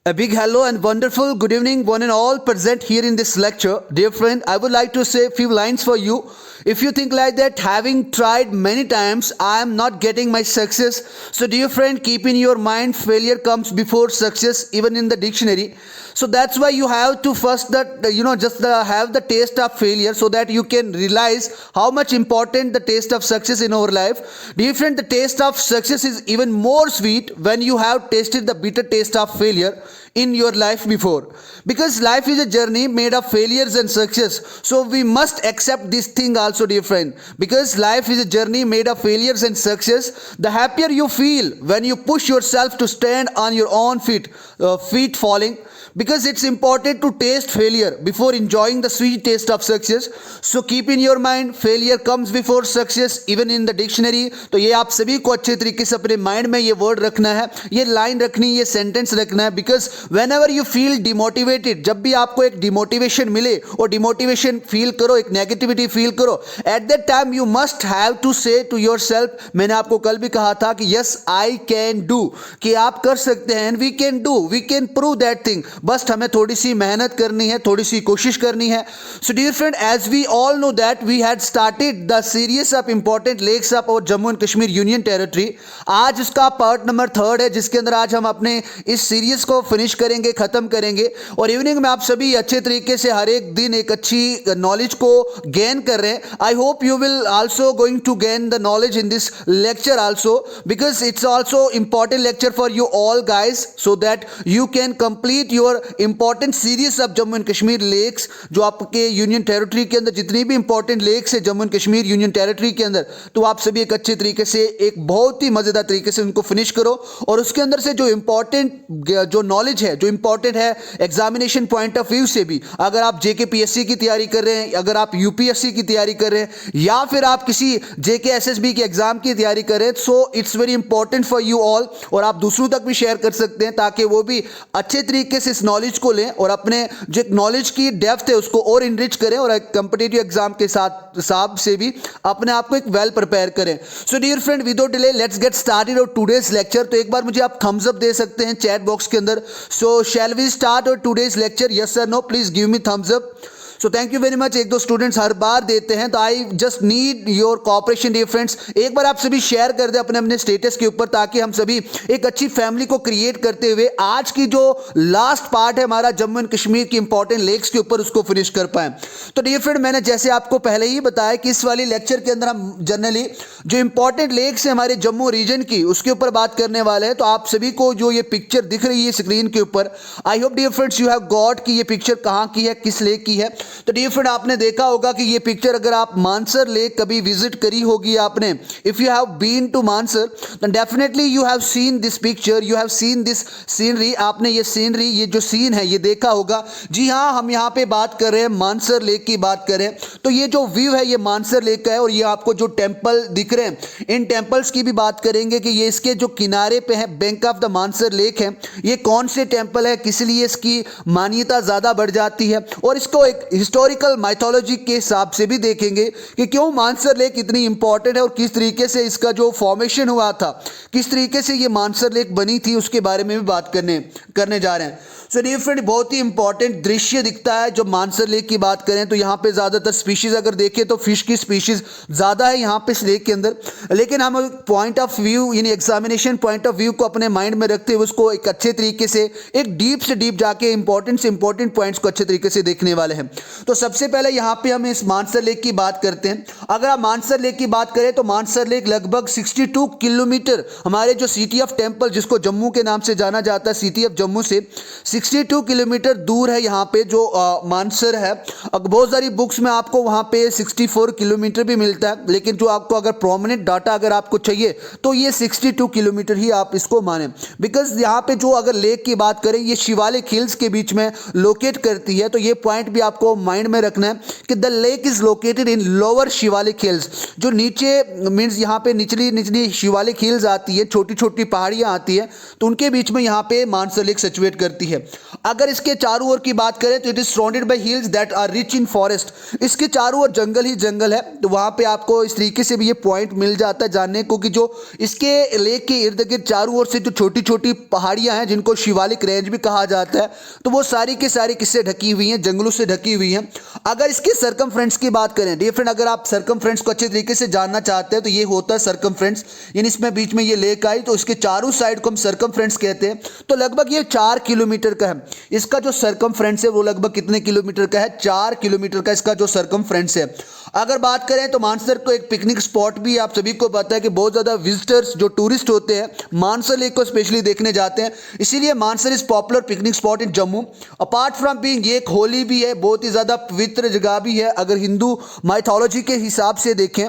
A big hello and wonderful good evening, one and all present here in this lecture. Dear friend, I would like to say a few lines for you. If you think like that, having tried many times, I am not getting my success. So, dear friend, keep in your mind failure comes before success, even in the dictionary. So that's why you have to first have the taste of failure so that you can realize how much important the taste of success in our life. Dear friend, the taste of success is even more sweet when you have tasted the bitter taste of failure in your life before, because life is a journey made of failures and success. So we must accept this thing also, dear friend, because life is a journey made of failures and success. The happier you feel when you push yourself to stand on your own feet falling, because it's important to taste failure before enjoying the sweet taste of success. So keep in your mind failure comes before success even in the dictionary. तो ये आप सभी को अच्छे तरीके से अपने mind में ये वर्ड रखना है, ये लाइन रखनी है, ये सेंटेंस रखना है, because whenever you feel demotivated, जब भी आपको एक डिमोटिवेशन मिले और डिमोटिवेशन फील करो, एक नेगेटिविटी फील करो, at that time you must have to say to your self, मैंने आपको कल भी कहा था कि यस आई कैन डू, कि आप कर सकते हैं, and we can do, we can prove that thing, बस हमें थोड़ी सी मेहनत करनी है, थोड़ी सी कोशिश करनी है. So dear friend, as we all know that we had started the series of important lakes of और Jammu and Kashmir union territory. आज उसका पार्ट नंबर 3 है, जिसके अंदर आज हम अपने इस सीरीज को फिनिश करेंगे, खत्म करेंगे. और इवनिंग में आप सभी अच्छे तरीके से हर एक दिन एक अच्छी नॉलेज को गेन कर रहे हैं. I hope you will also going to gain the knowledge in this lecture also, because it's also important lecture for you all guys, so that you can complete your important series of Jammu and Kashmir lakes. जो आपके union territory के अंदर जितनी भी important lakes है Jammu and Kashmir union territory के अंदर, तो आप सभी एक अच्छे तरीके से, एक बहुत ही मजेदार तरीके से उनको फिनिश करो. और उसके अंदर से जो इंपॉर्टेंट जो नॉलेज है, जो इंपॉर्टेंट है एग्जामिनेशन पॉइंट ऑफ व्यू से भी, अगर आप जेके पीएससी की तैयारी कर रहे हैं, अगर आप यूपीएससी की तैयारी कर रहे हैं, या फिर आप किसी जेके एसएसबी के एग्जाम की तैयारी कर रहे हैं, so it's very important for you all. और आप दूसरों तक भी शेयर कर सकते हैं ताकि वो भी अच्छे तरीके से इस नॉलेज को लें और अपने जो नॉलेज की डेप्थ है उसको और इनरिच करें, और कॉम्पिटिटिव एग्जाम के साथ हिसाब से भी अपने आप को एक वेल प्रिपेयर करें. So dear friend, without delay let's get started our today's lecture. तो एक बार मुझे आप थम्स अप दे सकते हैं चैट बॉक्स के अंदर. So shall we start our today's lecture, yes sir no, please give me thumbs up. So thank you very much. एक दो स्टूडेंट्स हर बार देते हैं, तो I just need your cooperation dear friends. एक बार आप सभी शेयर कर दें अपने अपने स्टेटस के ऊपर, ताकि हम सभी एक अच्छी फैमिली को क्रिएट करते हुए आज की जो लास्ट पार्ट है हमारा जम्मू एंड कश्मीर की इंपॉर्टेंट लेक्स के ऊपर, उसको फिनिश कर पाए. तो डियर फ्रेंड, मैंने जैसे आपको पहले ही बताया कि इस वाली लेक्चर के अंदर हम जनरली जो इंपॉर्टेंट लेक्स है हमारे जम्मू रीजन की, उसके ऊपर बात करने वाले हैं. तो आप सभी को जो ये पिक्चर दिख रही है स्क्रीन के ऊपर, I hope dear friends you have got कि ये पिक्चर कहाँ की है, किस लेक की है. तो डियर फ्रेंड, आपने देखा होगा कि ये पिक्चर, अगर आप मानसर लेक कभी विजिट करी होगी आपने, if you have been to Mansar, then definitely you have seen this picture, you have seen this scenery. आपने ये सीनरी, ये जो सीन है, ये देखा होगा. जी हाँ, हम यहाँ पे बात कर रहे हैं मानसर लेक की बात करें, तो ये जो व्यू है ये मानसर लेक का है. और ये आपको जो टेंपल दिख रहे हैं, इन टेंपल्स की भी बात करेंगे कि ये इसके जो किनारे पे है, bank of the Mansar lake है, ये कौन से टेंपल है, किस लिए इसकी मान्यता ज़्यादा बढ़ जाती है. और इसको एक हिस्टोरिकल माइथोलॉजी के हिसाब से भी देखेंगे कि क्यों मानसर लेक इतनी इंपॉर्टेंट है और किस तरीके से इसका जो फॉर्मेशन हुआ था, किस तरीके से ये मानसर लेक बनी थी, उसके बारे में भी बात करने जा रहे हैं. सो डियर फ्रेंड, बहुत ही इंपॉर्टेंट दृश्य दिखता है जब मानसर लेक की बात करें. तो यहाँ पे ज़्यादातर स्पीशीज़ अगर देखें तो फिश की स्पीशीज़ ज़्यादा है यहाँ पे इस लेक के अंदर. लेकिन हम पॉइंट ऑफ व्यू, यानी एग्जामिनेशन पॉइंट ऑफ व्यू को अपने माइंड में रखते हुए उसको एक अच्छे तरीके से, एक डीप से डीप जाके इंपॉर्टेंट से इंपॉर्टेंट पॉइंट्स को अच्छे तरीके से देखने वाले हैं. तो सबसे पहले यहाँ पे हम इस मानसर लेक की बात करते हैं. अगर आप मानसर लेक की बात करें तो मानसर लेक लगभग 62 किलोमीटर हमारे जो सिटी ऑफ टेंपल, जिसको जम्मू के नाम से जाना जाता है, सिटी ऑफ जम्मू से 62 किलोमीटर दूर है यहाँ पे जो मानसर है. बहुत सारी बुक्स में आपको वहाँ पे 64 किलोमीटर भी मिलता है, लेकिन जो आपको अगर प्रोमिनेंट डाटा अगर आपको चाहिए तो ये 62 किलोमीटर ही आप इसको माने, बिकॉज यहाँ पे जो अगर लेक की बात करें, ये शिवालिक हिल्स के बीच में लोकेट करती है. तो ये पॉइंट भी आपको आपको माइंड में रखना है कि the lake is located in lower Shivalik hills. जो नीचे मीन्स यहाँ पे निचली निचली शिवालिक हिल्स आती है, छोटी छोटी पहाड़ियाँ आती है, तो उनके बीच में यहाँ पे मानसर लेक सिचुएट करती है। अगर इसके चारों ओर की बात करें तो it is surrounded by hills that are rich in forest. इसके चारों ओर जंगल ही जंगल है। तो वहाँ पे आपको इस तरीके से भी ये पॉइंट मिल जाता है जानने को कि जो इसके लेक के इर्द गिर्द चारों ओर से जो छोटी छोटी पहाड़ियाँ हैं जिनको शिवालिक रेंज भी कहा जाता है, तो वो सारी की सारी किससे ढकी हुई हैं, जंगलों से ढकी हुई हैं। अगर इसके सरकमफ्रेंस की बात करें डियर फ्रेंड, अगर आप सरकमफ्रेंस को अच्छे तरीके से जानना चाहते हैं तो ये होता है सरकमफ्रेंस, यानी इसमें बीच में ये लेक आई तो इसके चारों साइड को हम सरकमफ्रेंस कहते हैं। तो लगभग ये 4 किलोमीटर का है। इसका जो सरकमफ्रेंस है वो लगभग कितने किलोमीटर का है? 4 किलोमीटर का इसका जो सरकमफ्रेंस है। अगर बात करें तो मानसर तो एक पिकनिक स्पॉट भी, आप सभी को पता है कि बहुत ज़्यादा विजिटर्स जो टूरिस्ट होते हैं मानसर लेक को स्पेशली देखने जाते हैं, इसीलिए Mansar is popular picnic spot in Jammu. Apart from being ये एक होली भी है, बहुत ही ज़्यादा पवित्र जगह भी है। अगर हिंदू माइथोलॉजी के हिसाब से देखें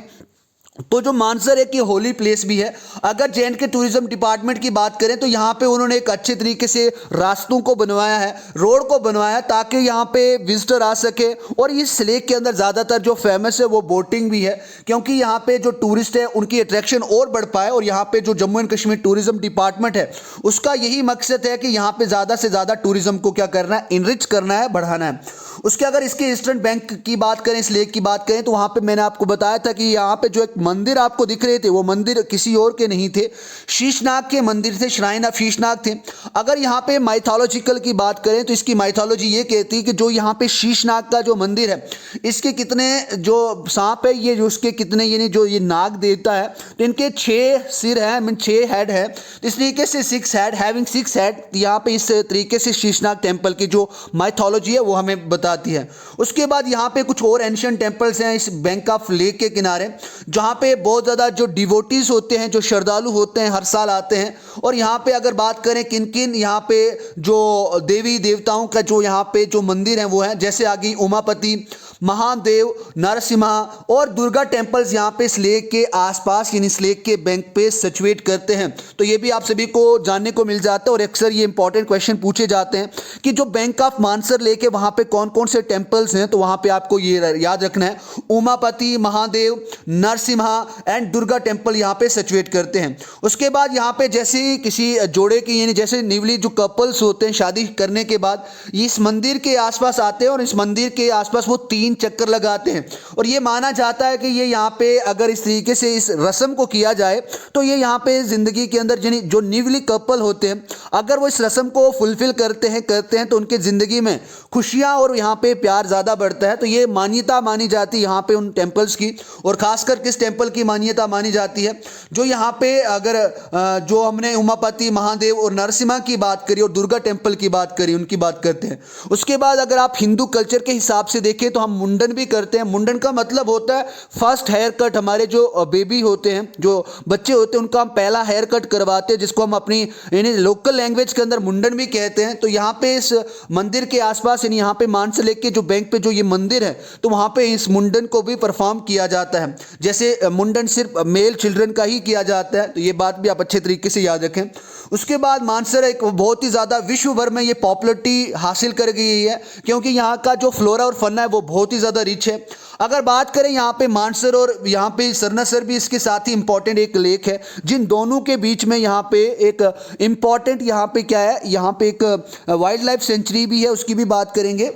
तो जो मानसर एक ये होली प्लेस भी है। अगर जे.एंड.के के टूरिज्म डिपार्टमेंट की बात करें तो यहाँ पे उन्होंने एक अच्छे तरीके से रास्तों को बनवाया है, रोड को बनवाया ताकि यहाँ पे विजिटर आ सके। और इस लेक के अंदर ज़्यादातर जो फेमस है वो बोटिंग भी है, क्योंकि यहाँ पे जो टूरिस्ट है उनकी अट्रैक्शन और बढ़ पाए। और यहाँ पे जो Jammu and Kashmir tourism department है उसका यही मकसद है कि यहाँ पे ज़्यादा से ज़्यादा टूरिज्म को क्या करना है, इनरिच करना है, बढ़ाना है। उसके अगर इसके ईस्टर्न बैंक की बात करें, इस लेक की बात करें, तो वहाँ पे मैंने आपको बताया था कि यहाँ पे जो एक मंदिर आपको दिख रहे थे वो मंदिर किसी और के नहीं थे, शीशनाग के मंदिर थे, श्राइन ऑफ शीशनाग थे। अगर यहाँ पे माइथोलॉजिकल की बात करें तो इसकी माइथोलॉजी ये कहती है कि जो यहाँ पे शीशनाग का जो मंदिर है इसके कितने जो सांप है ये जो उसके कितने यानी जो ये नाग देवता है तो इनके 6 सिर हैं, मीन 6 हेड है। इस तरीके से 6 हेड हैविंग 6 हेड, यहाँ पे इस तरीके से शीशनाग टेम्पल की जो माइथोलॉजी है वो हमें बताती है। उसके बाद यहाँ पे कुछ और एंशिएंट टेम्पल्स हैं इस बैंक ऑफ लेक के किनारे, जहाँ पे बहुत ज़्यादा जो डिवोटीज होते हैं, जो श्रद्धालु होते हैं, हर साल आते हैं। और यहाँ पे अगर बात करें किन किन यहाँ पे जो देवी देवताओं का जो यहाँ पे जो मंदिर है वो है, जैसे आ गई उमापति, महादेव, नरसिम्हा और दुर्गा टेम्पल्स यहाँ पे इस लेक के आसपास यानी इस लेक के बैंक पे सिचुएट करते हैं। तो ये भी आप सभी को जानने को मिल जाता है। और अक्सर ये इंपॉर्टेंट क्वेश्चन पूछे जाते हैं कि जो बैंक ऑफ मानसर लेक है वहाँ पे कौन कौन से टेम्पल्स हैं, तो वहाँ पे आपको ये याद रखना है उमापति, महादेव, नरसिम्हा एंड दुर्गा टेम्पल यहाँ पे सिचुएट करते हैं। उसके बाद यहाँ पे जैसे किसी जोड़े की यानी जैसे न्यूली जो कपल्स होते हैं शादी करने के बाद इस मंदिर के आसपास आते हैं और इस मंदिर के आसपास वो 3 चक्कर लगाते हैं। और ये माना जाता है कि ये यहाँ पे अगर इस तरीके से इस रस्म को किया जाए तो ये यहाँ पे ज़िंदगी के अंदर जो न्यूली कपल होते हैं अगर वो इस रस्म को फुलफिल करते हैं तो उनके ज़िंदगी में खुशियाँ और यहाँ पे प्यार ज़्यादा बढ़ता है। तो ये मान्यता मानी जाती है यहाँ पे उन टेम्पल्स की। और ख़ासकर किस टेम्पल की मान्यता मानी जाती है, जो यहाँ पे अगर जो हमने उमापति, महादेव और नरसिम्हा की बात करी और दुर्गा टेम्पल की बात करी, उनकी बात करते हैं। उसके बाद अगर आप हिंदू कल्चर के हिसाब से देखें तो हम मुंडन भी करते हैं। मुंडन का मतलब होता है फर्स्ट हेयर कट। हमारे जो बेबी होते हैं, जो बच्चे होते हैं, उनका हम पहला हेयर कट करवाते हैं, जिसको हम अपनी यानी लोकल लैंग्वेज के अंदर मुंडन भी कहते हैं। तो यहाँ पे इस मंदिर के आसपास यानी यहाँ पे मानसर लेक के जो बैंक पे जो ये मंदिर है तो वहाँ पे इस मुंडन को भी परफॉर्म किया जाता है। जैसे मुंडन सिर्फ मेल चिल्ड्रन का ही किया जाता है, तो ये बात भी आप अच्छे तरीके से याद रखें। उसके बाद मानसर एक बहुत ही ज़्यादा विश्व भर में ये पॉपुलरिटी हासिल कर गई है, क्योंकि यहाँ का जो फ्लोरा और फना है वो बहुत ही ज़्यादा रिच है। अगर बात करें यहाँ पे मानसर और यहाँ पे सरनासर भी इसके साथ ही इंपॉर्टेंट एक लेक है, जिन दोनों के बीच में यहाँ पे एक इंपॉर्टेंट यहाँ पे क्या है, यहाँ पे एक वाइल्ड लाइफ सेंचुरी भी है, उसकी भी बात करेंगे।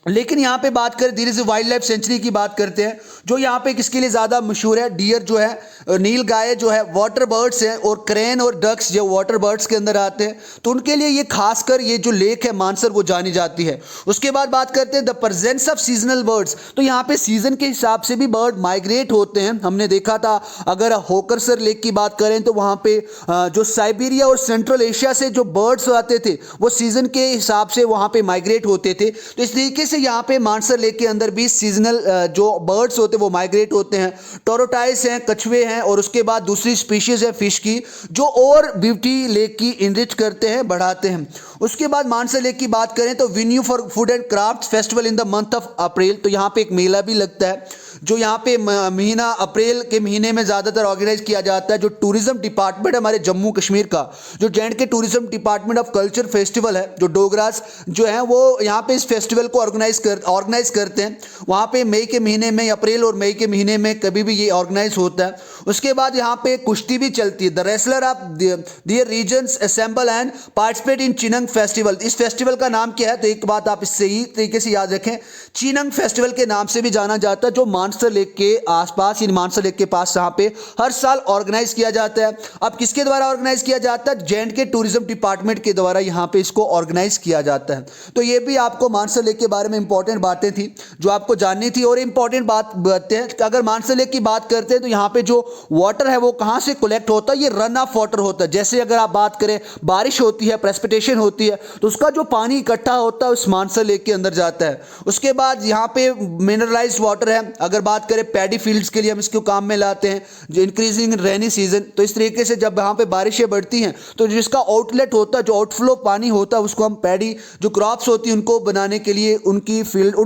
लेकिन यहाँ पे बात करें धीरे से वाइल्ड लाइफ सेंचुरी की बात करते हैं, जो यहाँ पे किसके लिए ज़्यादा मशहूर है। डियर जो है, नील गाय जो है, वाटर बर्ड्स हैं और क्रेन और डक्स जो वाटर बर्ड्स के अंदर आते हैं, तो उनके लिए ये खासकर ये जो लेक है मानसर वो जानी जाती है। उसके बाद बात करते हैं the presence of seasonal birds. तो यहाँ पे सीजन के हिसाब से भी बर्ड माइग्रेट होते हैं। हमने देखा था अगर होकरसर लेक की बात करें तो वहाँ पे जो साइबेरिया और सेंट्रल एशिया से जो बर्ड्स आते थे वो सीजन के हिसाब से वहाँ पे माइग्रेट होते थे। तो इस तरीके से यहाँ पे मानसर लेक के अंदर भी सीजनल जो बर्ड्स होते हैं वो माइग्रेट होते हैं। टोरोटाइस हैं, कछुए हैं और उसके बाद दूसरी स्पीशीज है फिश की, जो और ब्यूटी लेक की इनरिच करते हैं, बढ़ाते हैं। उसके बाद मानसर लेक की बात करें तो venue for food and craft festival in the month of April. तो यहाँ पे एक मेला भी लगता है जो यहाँ पे महीना अप्रैल के महीने में ज़्यादातर ऑर्गेनाइज किया जाता है। जो टूरिज्म डिपार्टमेंट है हमारे जम्मू कश्मीर का, जो J&K tourism department of culture festival है, जो डोगरास जो है वो यहाँ पे इस फेस्टिवल को ऑर्गेनाइज करते हैं। वहाँ पे मई के महीने में, अप्रैल और मई के महीने में कभी भी ये ऑर्गेनाइज होता है। उसके बाद यहाँ पे कुश्ती भी चलती है। The wrestler of their regions assemble and participate in चिनंग फेस्टिवल। इस फेस्टिवल का नाम क्या है, तो एक बात आप इससे ही तरीके से याद रखें, चिनंग फेस्टिवल के नाम से भी जाना जाता है, जो मानसर लेक के आसपास, इन मानसर लेक के पास यहाँ पे हर साल ऑर्गेनाइज किया जाता है। अब किसके द्वारा ऑर्गेनाइज किया जाता है? J&K टूरिज्म डिपार्टमेंट के द्वारा यहाँ पे इसको ऑर्गेनाइज किया जाता है। तो ये भी आपको मानसर लेक के बारे में इंपॉर्टेंट बातें थी जो आपको जाननी थी। और इंपॉर्टेंट बातें हैं, अगर मानसर लेक की बात करते हैं तो यहाँ पे जो वाटर है वो कहाँ से कलेक्ट होता है? ये रन ऑफ वाटर होता है। जैसे अगर आप बात करें, बारिश होती है, प्रेसिपिटेशन होती है, तो उसका जो पानी इकट्ठा होता है उस मानसर लेक के अंदर जाता है। उसके बाद यहाँ पे मिनरलाइज्ड वाटर है। अगर बात करें पैडी फील्ड्स के लिए हम इसको काम में लाते हैं, जो इंक्रीजिंग रेनी सीजन। तो इस तरीके से जब यहाँ पे बारिशें बढ़ती हैं तो जिसका आउटलेट होता है, जो आउटफ्लो पानी होता है, उसको हम पैडी जो क्रॉप्स होती है उनको बनाने के लिए, उन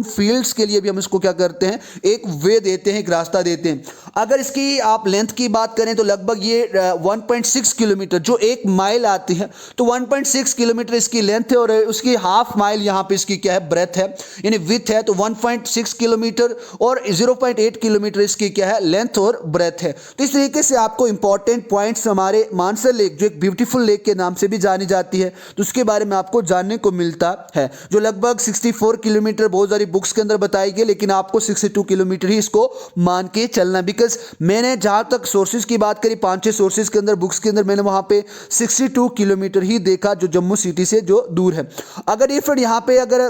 फील्ड्स के लिए भी हम इसको क्या करते हैं, एक वे देते हैं, एक रास्ता देते हैं। अगर इसकी आप लेंथ की बात करें तो लगभग ये 1.6 किलोमीटर, जो 1 माइल आती है, तो 1.6 किलोमीटर इसकी लेंथ है। और उसकी हाफ माइल यहाँ पे इसकी क्या है, ब्रेथ है, यानी विथ है। तो 1.6 किलोमीटर और 0.8 किलोमीटर इसकी क्या है, लेंथ और ब्रेथ है। तो इस तरीके से आपको इंपॉर्टेंट पॉइंट्स हमारे मानसर लेक, जो एक ब्यूटीफुल लेक के नाम से भी जानी जाती है, तो उसके बारे में आपको जानने को मिलता है। जो लगभग 64 किलोमीटर बहुत सारी बुक्स के अंदर बताई गई, लेकिन आपको 62 किलोमीटर ही इसको मान के चलना। बिकॉज मैंने जहाँ तक सोर्सेज की बात करी, 5-6 सोर्सेज के अंदर, बुक्स के अंदर, मैंने वहाँ पे 62 किलोमीटर ही देखा, जो जम्मू सिटी से जो दूर है। अगर ये फ्रेंड यहाँ पे अगर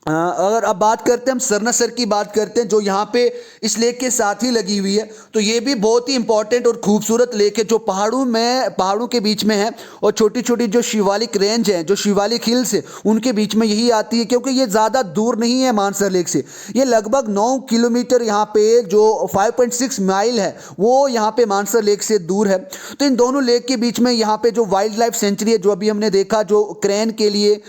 अब बात करते हैं, हम सरनासर की बात करते हैं, जो यहाँ पे इस लेक के साथ ही लगी हुई है। तो ये भी बहुत ही इंपॉर्टेंट और खूबसूरत लेक है, जो पहाड़ों के बीच में है। और छोटी छोटी जो शिवालिक रेंज है, जो शिवालिक हिल्स है, उनके बीच में यही आती है। क्योंकि ये ज़्यादा दूर नहीं है मानसर लेक से, ये लगभग 9 किलोमीटर यहाँ पे, जो 5.6 माइल है, वो यहाँ पे मानसर लेक से दूर है। तो इन दोनों लेक के बीच में यहाँ पे जो वाइल्ड लाइफ सेंचुरी है, जो अभी हमने देखा, जो क्रेन के लिए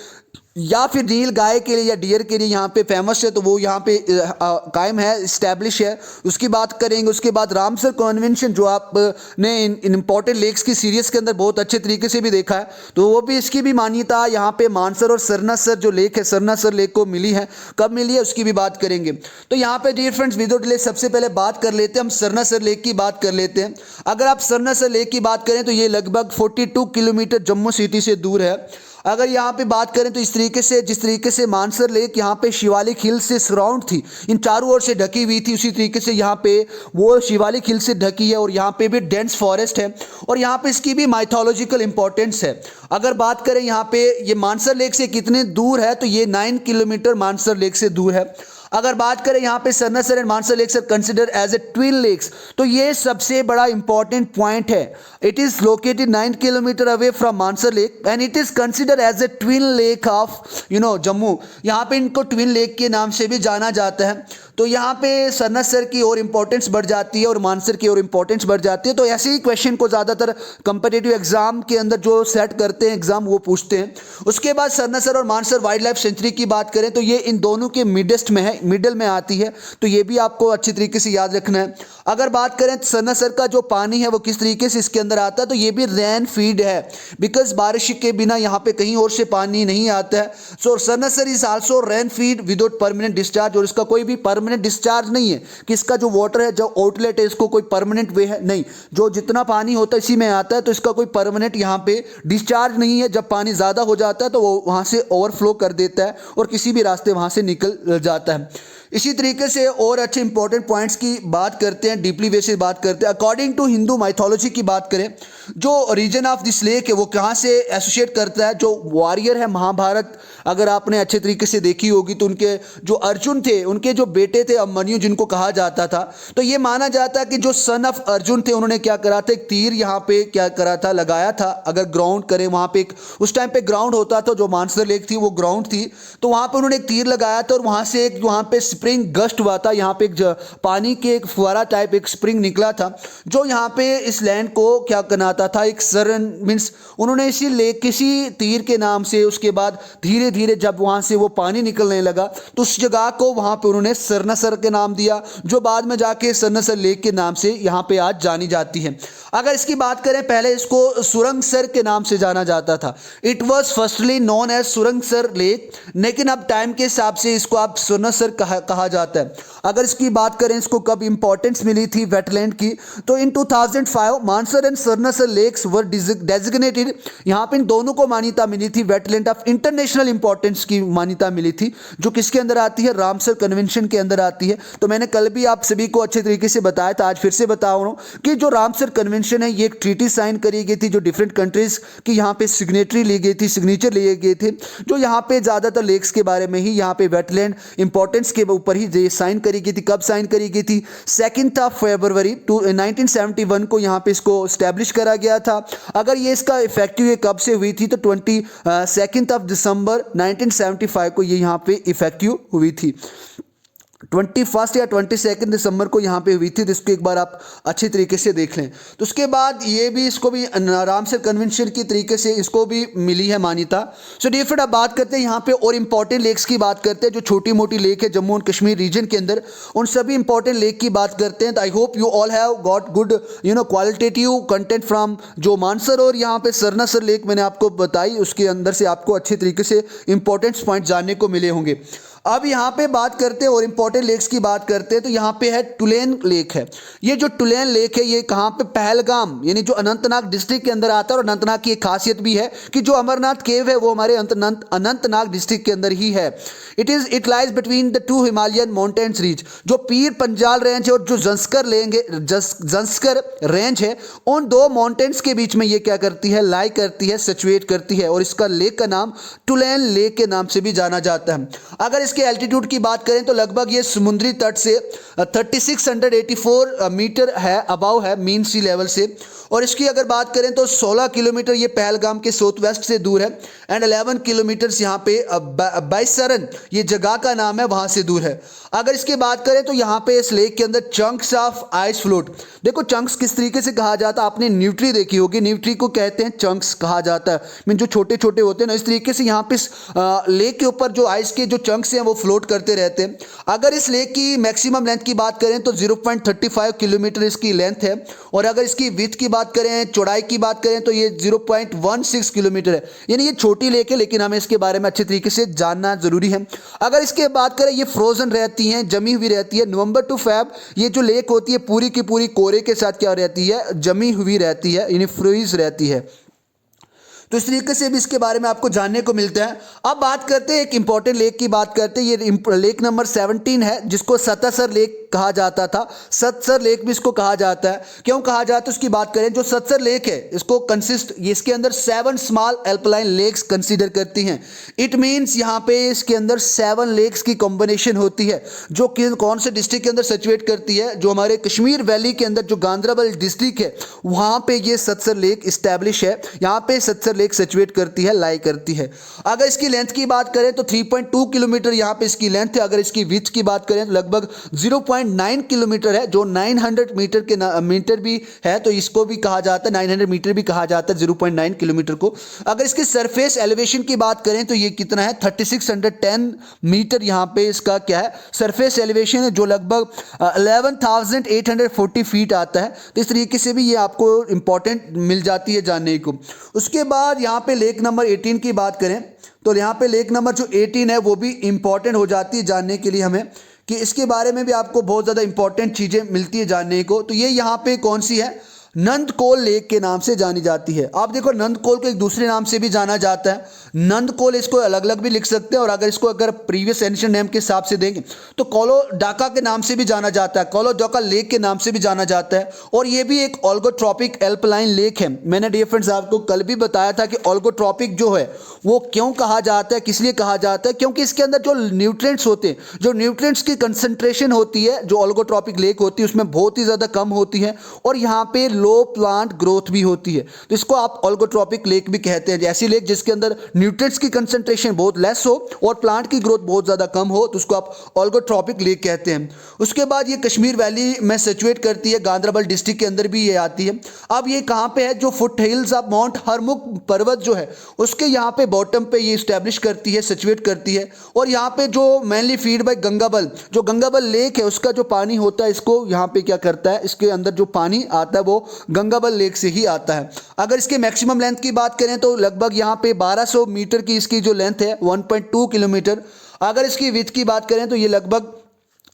या फिर नील गाय के लिए या डियर के लिए यहाँ पे फेमस है, तो वो यहाँ पे कायम है, इस्टेब्लिश है। उसकी बात करेंगे। उसके बाद रामसर कन्वेंशन, जो आपने इन इंपॉर्टेंट लेक्स की सीरीज के अंदर बहुत अच्छे तरीके से भी देखा है, तो वो भी, इसकी भी मान्यता यहाँ पे मानसर और सरनासर जो लेक है, सरनासर लेक को मिली है। कब मिली है उसकी भी बात करेंगे। तो यहाँ पे डियर फ्रेंड्स, विदाउट डिले सबसे पहले बात कर लेते हैं, हम सरनासर लेक की बात कर लेते हैं। अगर आप सरनासर लेक की बात करें तो ये लगभग 42 किलोमीटर जम्मू सिटी से दूर है। अगर यहाँ पे बात करें तो इस तरीके से, जिस तरीके से मानसर लेक यहाँ पे शिवालिक हिल से सराउंड थी, इन चारों ओर से ढकी हुई थी, उसी तरीके से यहाँ पे वो शिवालिक हिल से ढकी है। और यहाँ पे भी डेंस फॉरेस्ट है, और यहाँ पे इसकी भी माइथोलॉजिकल इंपॉर्टेंस है। अगर बात करें यहाँ पे ये मानसर लेक से कितने दूर है, तो ये 9 किलोमीटर मानसर लेक से दूर है। अगर बात करें यहाँ पे Surinsar and Mansar lakes are consider as a twin lakes, तो ये सबसे बड़ा इंपॉर्टेंट पॉइंट है। It is located 9 kilometre away from Mansar lake and it is consider as a twin lake of Jammu. यहाँ पे इनको ट्विन लेक के नाम से भी जाना जाता है। तो यहाँ पे सरनासर की और इंपॉर्टेंस बढ़ जाती है और मानसर की और इंपॉर्टेंस बढ़ जाती है। तो ऐसे ही क्वेश्चन को ज़्यादातर कंपिटिटिव एग्जाम के अंदर जो सेट करते हैं एग्जाम, वो पूछते हैं। उसके बाद सरनासर और मानसर वाइल्ड लाइफ सेंचुरी की बात करें तो ये इन दोनों के मिडेस्ट में है, मिडल में आती है। तो ये भी आपको अच्छी तरीके से याद रखना है। अगर बात करें सरनासर का जो पानी है वो किस तरीके से इसके अंदर आता है, तो ये भी रेन फीड है, बिकॉज बारिश के बिना यहाँ पे कहीं और से पानी नहीं आता है। So Surinsar is also rain fed without permanent discharge, और इसका कोई भी परमानेंट डिस्चार्ज नहीं है कि इसका जो वाटर है, जो आउटलेट है, इसको कोई परमानेंट वे है नहीं, जो जितना पानी होता है इसी में आता है। तो इसका कोई परमानेंट यहाँ पे डिस्चार्ज नहीं है। जब पानी ज़्यादा हो जाता है तो वो वहाँ से ओवरफ्लो कर देता है और किसी भी रास्ते वहाँ से निकल जाता है। इसी तरीके से और अच्छे इंपॉर्टेंट पॉइंट्स की बात करते हैं, डीपली वे से बात करते हैं। अकॉर्डिंग टू हिंदू माइथोलॉजी की बात करें, जो रीजन ऑफ दिस लेक है वो कहाँ से एसोसिएट करता है, जो वॉरियर है महाभारत, अगर आपने अच्छे तरीके से देखी होगी तो उनके जो अर्जुन थे, उनके जो बेटे थे अभिमन्यु, जिनको कहा जाता था, तो ये माना जाता है कि जो सन ऑफ अर्जुन थे, उन्होंने क्या करा था, एक तीर यहाँ पे क्या करा था, लगाया था। अगर ग्राउंड करें वहाँ पे उस टाइम पे ग्राउंड होता था, जो मानसर लेक थी वो ग्राउंड थी, तो वहाँ पे उन्होंने एक तीर लगाया था और वहाँ से एक वहाँ पे स्प्रिंग गस्ट हुआ था, यहाँ पे एक पानी के एक फुहारा टाइप एक स्प्रिंग निकला था, जो यहाँ पे इस लैंड को क्या बनाता था, एक सरन मीन्स उन्होंने इसी लेक किसी तीर के नाम से, उसके बाद धीरे धीरे जब वहाँ से वो पानी निकलने लगा तो उस जगह को वहाँ पे उन्होंने सरनसर के नाम दिया, जो बाद में जाके सरनसर लेक के नाम से यहाँ पे आज जानी जाती है। अगर इसकी बात करें, पहले इसको सुरंगसर के नाम से जाना जाता था। It was firstly known as Surangsar lake, लेकिन अब टाइम के हिसाब से इसको अब सुरनसर कहा जाता है। अगर इसकी बात करें इसको कब इंपॉर्टेंस मिली थी वेटलैंड की, तो in 2005 Mansar and Surinsar lakes were designated, यहाँ पे इन दोनों को मान्यता मिली थी, वेटलैंड ऑफ इंटरनेशनल इंपॉर्टेंस की मान्यता मिली थी, जो किसके अंदर आती है, रामसर कन्वेंशन के अंदर आती है। तो मैंने कल भी आप सभी को अच्छे तरीके से बताया था, आज फिर से बता रहा हूँ कि जो रामसर कन्वेंशन है ये एक ट्रीटी साइन करी गई थी, जो डिफरेंट कंट्रीज की यहाँ पे सिग्नेटरी ली गई थी, सिग्नेचर लिए गए थे, जो यहाँ पे ज़्यादातर लेक्स के बारे में ही, यहाँ पे वेटलैंड इंपॉर्टेंस के ऊपर ही साइन करी गई थी। कब साइन करी गई थी, 2 फरवरी 1971 को यहाँ पे इसको स्टैब्लिश करा गया था। अगर ये इसका इफेक्टिव कब से हुई थी, तो 22 दिसंबर 1975 को ये यहाँ पे इफेक्टिव हुई थी। 21 या 22 दिसंबर को यहाँ पे हुई थी, तो इसको एक बार आप अच्छी तरीके से देख लें। तो उसके बाद ये भी, इसको भी रामसर कन्वेंशन की तरीके से इसको भी मिली है मान्यता। सो डियर फ्रेंड, अब बात करते हैं यहाँ पे और इम्पॉर्टेंट लेक्स की बात करते हैं, जो छोटी मोटी लेक है जम्मू एंड कश्मीर रीजन के अंदर, उन सभी इंपॉर्टेंट लेक की बात करते हैं। तो आई hope you all have got good qualitative content from जो मानसर और यहाँ पे सरनासर लेक मैंने आपको बताई, उसके अंदर से आपको अच्छे तरीके से इंपॉर्टेंट पॉइंट जानने को मिले होंगे। अब यहाँ पे बात करते हैं और इम्पोर्टेंट लेक्स की बात करते हैं, तो यहाँ पे है टुलेन लेक है। ये जो टुलेन लेक है ये कहाँ पे, पहलगाम यानी जो अनंतनाग डिस्ट्रिक्ट के अंदर आता है। और अनंतनाग की एक खासियत भी है कि जो अमरनाथ केव है वो हमारे अनंतनाग डिस्ट्रिक्ट के अंदर ही है। It lies between the 2 Himalayan mountains reach, जो पीर पंजाल रेंज है और जो जंस्कर रेंज है, उन 2 माउंटेन्स के बीच में ये क्या करती है, लाई करती है, सिचुएट करती है, और इसका लेक का नाम टुलेन लेक के नाम से भी जाना जाता है। अगर इसके एल्टीट्यूड की बात करें तो लगभग ये समुद्री तट से 3684 मीटर है, अबाव है मीन सी लेवल से। और इसकी अगर बात करें तो 16 किलोमीटर ये पहलगाम के साउथ वेस्ट से दूर है, एंड 11 किलोमीटर्स यहाँ पे बैसरन ये जगह का नाम है वहाँ से दूर है। अगर इसकी बात करें तो यहाँ पे इस लेक के अंदर चंक्स ऑफ आइस फ्लोट, देखो चंक्स किस तरीके से कहा जाता है, आपने न्यूट्री देखी होगी, न्यूट्री को कहते हैं चंक्स कहा जाता है, मीन जो छोटे छोटे होते हैं ना, इस तरीके से यहाँ पे लेक के ऊपर जो आइस के जो चंक्स हैं वो फ्लोट करते रहते हैं। अगर इस लेक की मैक्सिमम लेंथ की बात करें तो 0.35 किलोमीटर इसकी लेंथ है, और अगर इसकी विड्थ की बात करें, चौड़ाई की बात करें तो ये 0.16 किलोमीटर है। यानी ये छोटी लेक है, लेकिन हमें इसके बारे में अच्छे तरीके से जानना जरूरी है। अगर इसके बात करें, ये फ्रोजन रहती हैं, जमी हुई रहती है, नवंबर टू फेब ये जो लेक होती है पूरी की पूरी कोहरे के साथ क्या रहती है, जमी हुई रहती है, यानी फ्रीज रहती है। तो इस तरीके से भी इसके बारे में आपको जानने को मिलता है। अब बात करते हैं एक इंपॉर्टेंट लेक की बात करते हैं, ये लेक नंबर 17 है, जिसको सतसर लेक कहा जाता था, सतसर लेक भी इसको कहा जाता है। क्यों कहा जाता है उसकी बात करें, जो सतसर लेक है इसको कंसिस्ट, इसके अंदर 7 स्मॉल एल्पलाइन लेक्स कंसीडर करती हैं। इट मीन्स यहाँ पे इसके अंदर 7 लेक्स की कॉम्बिनेशन होती है, जो कौन से डिस्ट्रिक्ट के अंदर सिचुएट करती है, जो हमारे कश्मीर वैली के अंदर जो गांधरबल डिस्ट्रिक्ट है वहाँ पे ये सतसर लेक इस्टेब्लिश है, यहाँ पे सतसर लेक सिचुएट करती है, लाई करती है। अगर इसकी लेंथ की बात करें तो 3.2 किलोमीटर यहाँ पे इसकी लेंथ है। अगर इसकी विड्थ की बात करें तो लगभग 0.9 किलोमीटर है, जो 900 मीटर के मीटर भी है, तो इसको भी कहा जाता है 900 मीटर भी कहा जाता है 0.9 किलोमीटर को। अगर इसकी सरफेस एलिवेशन की बात करें तो ये कितना है, 3610 मीटर यहाँ पे इसका क्या है, सरफेस एलिवेशन है, जो लगभग 11,840 फीट आता है। तो इस तरीके से भी ये आपको इंपॉर्टेंट मिल जाती है जानने को। उसके बाद यहाँ पे लेक नंबर 18 की बात करें तो यहाँ पे लेक नंबर जो 18 है वो भी इंपॉर्टेंट हो जाती है जानने के लिए हमें, कि इसके बारे में भी आपको बहुत ज़्यादा इंपॉर्टेंट चीज़ें मिलती है जानने को। तो ये यहाँ पे कौन सी है, नंदकोल लेक के नाम से जानी जाती है। आप देखो नंदकोल को एक दूसरे नाम से भी जाना जाता है, नंदकोल इसको अलग अलग भी लिख सकते हैं, और अगर इसको अगर प्रीवियस एंशिएंट नेम के हिसाब से देंगे तो कोलोडाका के नाम से भी जाना जाता है, कोलोडाका लेक के नाम से भी जाना जाता है। और ये भी एक ओल्गोट्रॉपिक एल्पलाइन लेक है। मैंने डियर फ्रेंड्स आपको कल भी बताया था कि ओल्गोट्रॉपिक जो है वो क्यों कहा जाता है, किस लिए कहा जाता है, क्योंकि इसके अंदर जो न्यूट्रिएंट्स होते हैं, जो न्यूट्रिएंट्स की कंसंट्रेशन होती है, जो ओल्गोट्रॉपिक लेक होती है उसमें बहुत ही ज़्यादा कम होती है, और यहाँ पे लो प्लांट ग्रोथ भी होती है, तो इसको आप ऑल्गोट्रॉपिक लेक भी कहते हैं। ऐसी लेक जिसके अंदर न्यूट्रिएंट्स की कंसंट्रेशन बहुत लेस हो और प्लांट की ग्रोथ बहुत ज़्यादा कम हो, तो उसको आप ऑल्गोट्रॉपिक लेक कहते हैं। उसके बाद ये कश्मीर वैली में सिचुएट करती है, गांधरबल डिस्ट्रिक्ट के अंदर भी ये आती है। अब ये कहाँ पे है, जो foot hills of mount Harmukh पर्वत जो है उसके यहाँ पे बॉटम पे ये इस्टेब्लिश करती है, सिचुएट करती है। और यहाँ पे जो मेनली फीड बाय गंगाबल, जो गंगाबल लेक है उसका जो पानी होता है इसको यहाँ पे क्या करता है, इसके अंदर जो पानी आता है वो गंगाबल लेक से ही आता है। अगर इसके मैक्सिमम लेंथ की बात करें तो लगभग यहाँ पे 1200 मीटर की इसकी जो लेंथ है 1.2 किलोमीटर। अगर इसकी विड्थ की बात करें तो ये लगभग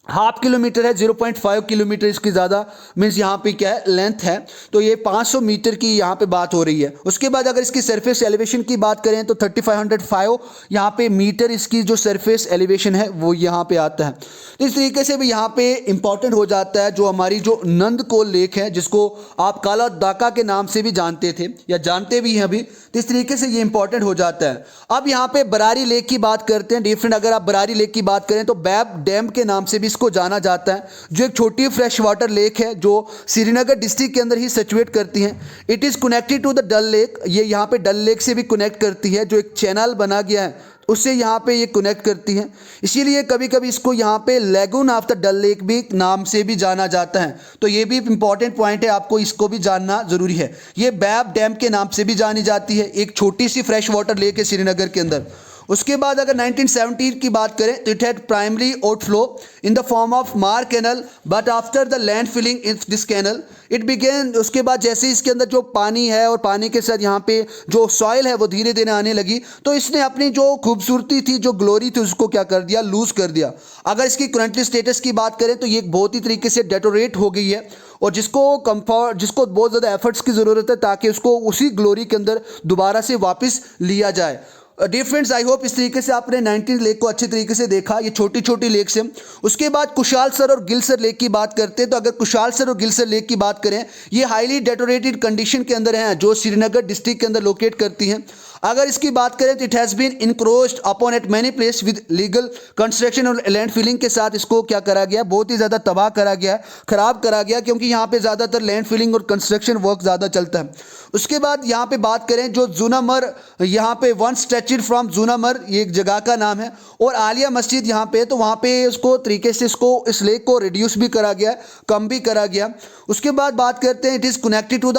हाफ किलोमीटर है, 0.5 किलोमीटर इसकी ज़्यादा मीन्स यहाँ पे क्या है लेंथ है। तो ये 500 मीटर की यहाँ पे बात हो रही है। उसके बाद अगर इसकी सरफेस एलिवेशन की बात करें तो 3505 यहाँ पे मीटर इसकी जो सरफेस एलिवेशन है वो यहाँ पे आता है। तो इस तरीके से भी यहाँ पे इंपॉर्टेंट हो जाता है जो हमारी जो नंदकोल लेक है, जिसको आप काला दाका के नाम से भी जानते थे या जानते भी हैं अभी, तो इस तरीके से ये इंपॉर्टेंट हो जाता है। अब यहाँ पे बरारी लेक की बात करते हैं डिफरेंट। अगर आप बरारी लेक की बात करें तो बैब डैम के नाम से भी इसको जाना जाता है, जो एक छोटी फ्रेश वाटर लेक है जो श्रीनगर डिस्ट्रिक्ट के अंदर ही सिचुएट करती है। It is connected to the Dal lake, ये यहाँ पे डल लेक से भी कनेक्ट करती है, जो एक चैनल बना गया है उससे यहाँ पे ये कनेक्ट करती है। इसीलिए कभी कभी इसको यहाँ पे lagoon of the Dal lake भी नाम से भी जाना जाता है। तो ये भी इंपॉर्टेंट पॉइंट है, आपको इसको भी जानना ज़रूरी है। ये बैब डैम के नाम से भी जानी जाती है, एक छोटी सी फ्रेश वाटर लेक है श्रीनगर के अंदर। उसके बाद अगर 1917 की बात करें तो it had primary outflow in the form of Mar canal, but after the land filling in this canal it began. उसके बाद जैसे इसके अंदर जो पानी है और पानी के साथ यहाँ पे जो सॉइल है वो धीरे धीरे आने लगी, तो इसने अपनी जो खूबसूरती थी, जो ग्लोरी थी, उसको क्या कर दिया, लूज कर दिया। अगर इसकी करंटली स्टेटस की बात करें तो ये बहुत ही तरीके से डेटोरेट हो गई है और जिसको बहुत ज़्यादा एफर्ट्स की ज़रूरत है ताकि उसको उसी ग्लोरी के अंदर दोबारा से वापस लिया जाए। डियर फ्रेंड्स, आई होप इस तरीके से आपने 19 लेक को अच्छी तरीके से देखा। ये छोटी छोटी लेक से। उसके बाद कुशाल सर और गिलसर लेक की बात करते हैं तो अगर कुशाल सर और गिलसर लेक की बात करें, ये हाईली डेटोरेटेड कंडीशन के अंदर हैं जो श्रीनगर डिस्ट्रिक्ट के अंदर लोकेट करती हैं। अगर इसकी बात करें तो it has been encroached upon at many place with legal construction और लैंड फिलिंग के साथ इसको क्या करा गया, बहुत ही ज़्यादा तबाह करा गया, ख़राब करा गया, क्योंकि यहाँ पे ज़्यादातर लैंड फिलिंग और कंस्ट्रक्शन वर्क ज़्यादा चलता है। उसके बाद यहाँ पे बात करें जो जूनामर, यहाँ पे वन स्ट्रेचड फ्रॉम जूनामर, ये एक जगह का नाम है, और आलिया मस्जिद यहाँ पे, तो वहाँ पे उसको तरीके से इस लेक को रिड्यूस भी करा गया, कम भी करा गया। उसके बाद बात करते हैं it is connected to the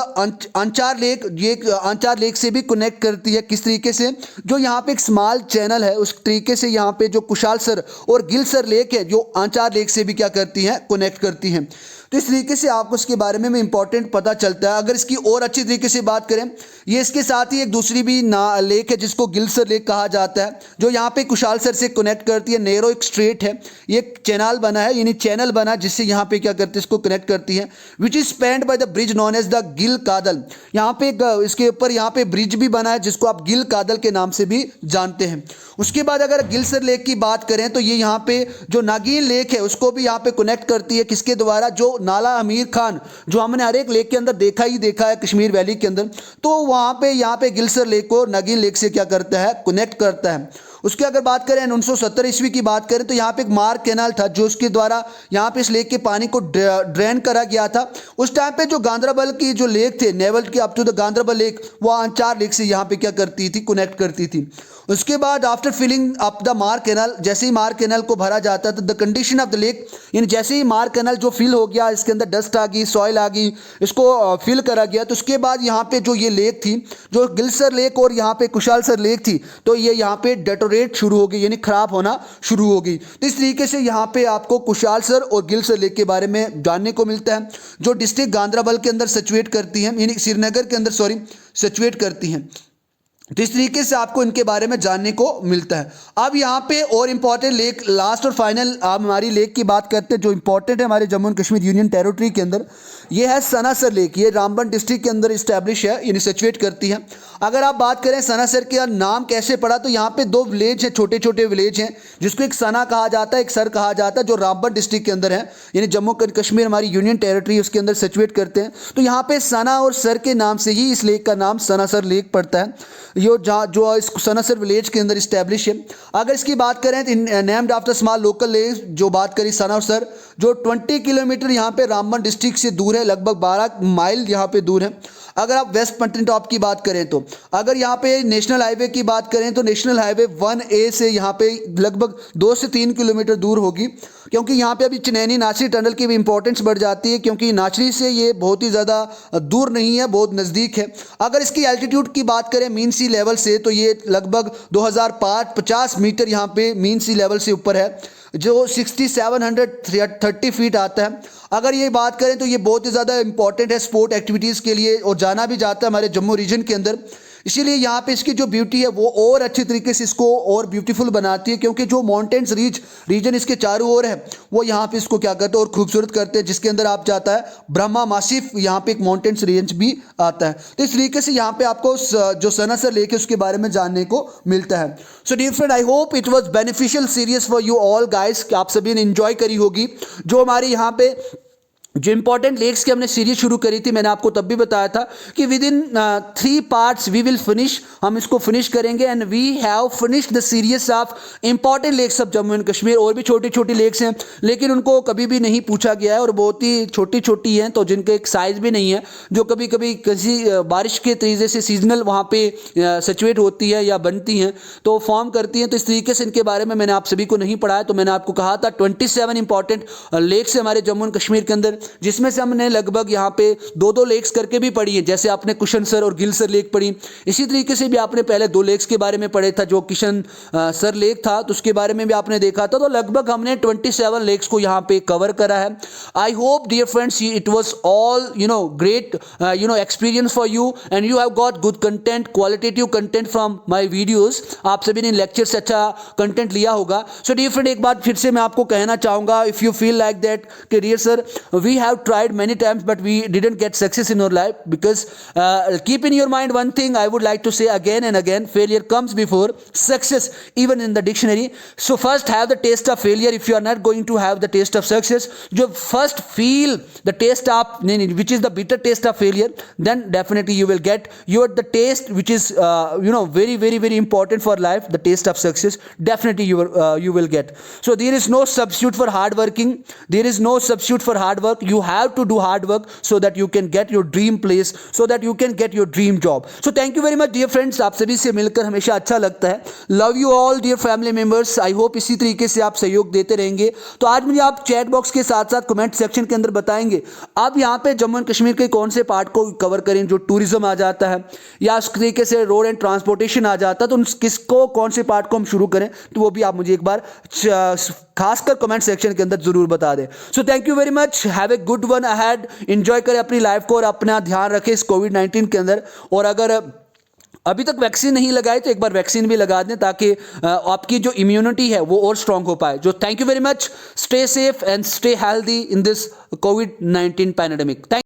Anchar lake. ये अंचार लेक से भी कनेक्ट करती है, किस तरीके से, जो यहाँ पे एक स्मॉल चैनल है उस तरीके से यहाँ पे जो कुशालसर और गिलसर लेक है जो अंचार लेक से भी क्या करती हैं, कनेक्ट करती हैं। तो इस तरीके से आपको इसके बारे में इंपॉर्टेंट पता चलता है। अगर इसकी और अच्छी तरीके से बात करें, ये इसके साथ ही एक दूसरी भी लेक है जिसको गिलसर लेक कहा जाता है, जो यहाँ पे कुशालसर से कनेक्ट करती है। नेरो एक स्ट्रेट है, ये एक चैनल बना है, यानी चैनल बना जिससे यहाँ पे क्या करती है, इसको कनेक्ट करती है, which is spanned by the bridge known as the Gil Kadal. यहाँ पे इसके ऊपर यहाँ पे ब्रिज भी बना है जिसको आप गिल कादल के नाम से भी जानते हैं। उसके बाद अगर गिलसर लेक की बात करें तो ये यहाँ पे जो नागिन लेक है उसको भी यहाँ पे कनेक्ट करती है, किसके द्वारा, जो नाला अमीर खान, जो हमने हर एक लेक के अंदर देखा है कश्मीर वैली के अंदर, तो वहाँ पे गिलसर लेक को नागिन लेक से क्या करता है, कनेक्ट करता है। उसकी अगर बात करें 1970 ईस्वी की बात करें तो यहाँ पे एक मार कैनाल था जो उसके द्वारा यहाँ पे इस लेक के पानी को ड्रेन करा गया था। उस टाइम पे जो गांधरबल की जो लेक थे, नेवल की up to the Ganderbal lake, वो अंचार लेक से यहाँ पे क्या करती थी, कनेक्ट करती थी। उसके बाद आफ्टर फिलिंग अप द मार कैनाल, जैसे ही मार कैनाल को भरा जाता है तो the condition of the lake, यानी जैसे ही मार कैनाल जो फिल हो गया, इसके अंदर डस्ट आ गई, सॉइल आ गई, इसको फिल करा गया, तो उसके बाद यहाँ पे जो ये लेक थी, जो गिलसर लेक और यहाँ पे कुशालसर लेक थी, तो ये यहाँ पे डेटोरेट शुरू हो गई, यानी खराब होना शुरू हो गई। तो इस तरीके से यहाँ पे आपको कुशालसर और गिलसर लेक के बारे में जानने को मिलता है, जो डिस्ट्रिक्ट गांधरबल के अंदर सिचुएट करती हैं, यानी श्रीनगर के अंदर सिचुएट करती हैं। तो इस तरीके से आपको इनके बारे में जानने को मिलता है। अब यहाँ पे और इम्पॉर्टेंट लेक, लास्ट और फाइनल आप हमारी लेक की बात करते हैं जो इम्पॉर्टेंट है हमारे Jammu and Kashmir union territory के अंदर, ये है सनासर लेक। ये रामबन डिस्ट्रिक्ट के अंदर इस्टेब्लिश है, यानी सिचुएट करती है। अगर आप बात करें सनासर का नाम कैसे पड़ा, तो यहाँ पे दो विलेज हैं, छोटे छोटे विलेज हैं, जिसको एक सना कहा जाता है, एक सर कहा जाता है, जो रामबन डिस्ट्रिक्ट के अंदर है, यानी जम्मू एंड कश्मीर हमारी यूनियन टेरिटरी उसके अंदर सिचुएट करते हैं। तो यहाँ पे सना और सर के नाम से ही इस लेक का नाम सनासर लेक पड़ता है, जो इस सनासर विलेज के अंदर इस्टेब्लिश है। अगर इसकी बात करें तो named after small local lake, जो बात करी सना और सर, जो 20 किलोमीटर यहाँ पे रामबन डिस्ट्रिक्ट से दूर है, लगभग 12 माइल यहाँ पे दूर है। अगर आप वेस्ट पत्नीटॉप की बात करें तो, अगर यहाँ पे नेशनल हाईवे की बात करें तो नेशनल हाईवे 1A से यहाँ पे लगभग 2 से 3 किलोमीटर दूर होगी, क्योंकि यहाँ पे अभी चिनैनी नाचरी टनल की भी इंपॉर्टेंस बढ़ जाती है, क्योंकि नाचरी से ये बहुत ही ज़्यादा दूर नहीं है, बहुत नज़दीक है। अगर इसकी एल्टीट्यूड की बात करें मीन सी लेवल से, तो ये लगभग 2050 मीटर यहाँ पे मीन सी लेवल से ऊपर है, जो 6730 फीट आता है। अगर ये बात करें तो ये बहुत ही ज़्यादा इंपॉर्टेंट है स्पोर्ट एक्टिविटीज़ के लिए, और जाना भी जाता है हमारे जम्मू रीजन के अंदर। इसीलिए यहाँ पे इसकी जो ब्यूटी है वो और अच्छी तरीके से इसको और ब्यूटीफुल बनाती है, क्योंकि जो माउंटेन्स रीजन इसके चारों ओर है वो यहाँ पे इसको क्या करते हैं और खूबसूरत करते हैं, जिसके अंदर आप जाता है ब्रह्मा मासिफ, यहाँ पे एक माउंटेन्स रेंज भी आता है। तो इस तरीके से यहाँ पे आपको जो सनासर लेक है उसके बारे में जानने को मिलता है। So dear friend, I hope it was beneficial series for you all guys, आप सभी ने इंजॉय करी होगी। जो हमारी यहाँ पे जो इंपॉर्टेंट लेक्स की हमने सीरीज शुरू करी थी, मैंने आपको तब भी बताया था कि within 3 parts we will finish, हम इसको फिनिश करेंगे। And we have finish the series of important lakes of Jammu and Kashmir. और भी छोटी छोटी लेक्स हैं, लेकिन उनको कभी भी नहीं पूछा गया है और बहुत ही छोटी छोटी हैं, तो जिनके एक साइज भी नहीं है, जो कभी कभी किसी बारिश के तरीके से सीजनल वहाँ पे सिचुएट होती है या बनती हैं तो फॉर्म करती हैं। तो इस तरीके से इनके बारे में मैंने आप सभी को नहीं पढ़ाया। तो मैंने आपको कहा था 27 इंपॉर्टेंट लेक्स है हमारे जम्मू एंड कश्मीर के अंदर, जिसमें से हमने लगभग यहाँ पे 2-2 लेक्स करके भी पढ़ी है। जैसे आपने कुशनसर और गिलसर लेक पढ़ी, इसी तरीके से भी आपने पहले 2 लेक्स के बारे में पढ़े था, जो किशन सर लेक था तो उसके बारे में भी आपने देखा था। तो लगभग हमने 27 लेक्स को यहाँ पे कवर करा है। I hope dear friends it was all great experience for you and you have got good content, qualitative content from my videos. आप सभी ने लेक्चर से अच्छा कंटेंट लिया होगा। सो डियर फ्रेंड, एक बात फिर से मैं आपको कहना चाहूँगा, if you feel like that कि dear sir we have tried many times but we didn't get success in our life, because keep in your mind one thing I would like to say again and again, failure comes before success even in the dictionary. So first have the taste of failure if you are not going to have the taste of success. जो first feel the taste of which is the bitter taste of failure, then definitely you will get your the taste which is very very very important for life, the taste of success. Definitely you will get. So there is no substitute for hard working, there is no substitute for hard work. You have to do hard work so that you can get your dream place, so that you can get your dream job. So thank you very much dear friends, आप सभी से मिलकर हमेशा अच्छा लगता है। Love you all dear family members. I hope इसी तरीके से आप सहयोग देते रहेंगे। तो आज मुझे आप चैट बॉक्स के साथ साथ कमेंट सेक्शन के अंदर बताएंगे आप यहाँ पे जम्मू एंड कश्मीर के कौन से पार्ट को कवर करें, जो टूरिज्म आ जाता है या उस तरीके से रोड एंड ट्रांसपोर्टेशन आ जाता है, तो किसको कौन से पार्ट को हम शुरू करें, तो वो भी आप मुझे एक बार खासकर कमेंट सेक्शन के अंदर जरूर बता दें। सो thank you very much, have a good one ahead, enjoy करें अपनी लाइफ को और अपना ध्यान रखें इस कोविड-19 के अंदर। और अगर अभी तक वैक्सीन नहीं लगाई तो एक बार वैक्सीन भी लगा दें, ताकि आपकी जो इम्यूनिटी है वो और स्ट्रांग हो पाए। जो thank you very much, stay safe and stay healthy in this covid pandemic.